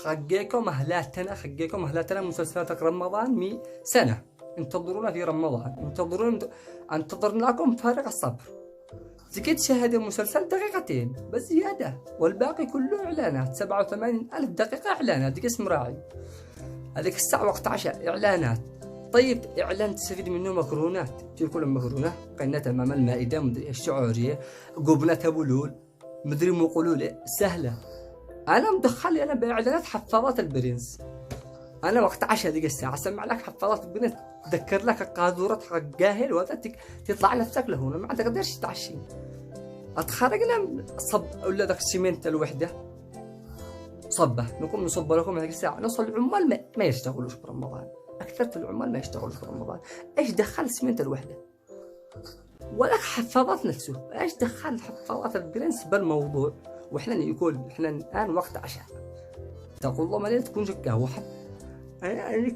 حقيكم أهلاتنا مسلسلات رمضان سنة. انتظرونا في رمضان، انتظرناكم بفارغ الصبر. تجي تشاهد المسلسل دقيقتين بس زيادة، والباقي كله إعلانات. 87,000 دقيقة إعلانات. ديك اسم راعي. هذيك الساعة وقت عشاء إعلانات. طيب إعلان تستفيد منه مكرونات، تجي كل مكرونة قناة أمام المائدة مدري الشعورية قبنة أبو لول مدري مقولول سهلة. أنا مدخل أنا بإعلانات حفاضات البرنس. أنا وقت عشاء ديك الساعة أسمع لك حفاضات البرنس، تذكر لك قاذورة حق جاهل وهذا تطلع نفسك لهنا ما تقدرش تعشي. اتخرجنا صب ولا داك السيمنت الوحدة صبه نقوم نصب لكم هذيك الساعة. نوصل العمال ما يشتغلوش في رمضان، أكثر العمال ما يشتغلوش في رمضان. إيش دخل السيمنت الوحدة ولك حفاضات نفسه؟ إيش دخل حفاضات البرنس بالموضوع؟ وإحنا يقول إحنا الآن وقت عشاء، تقول الله ما تكون قهوة. أنا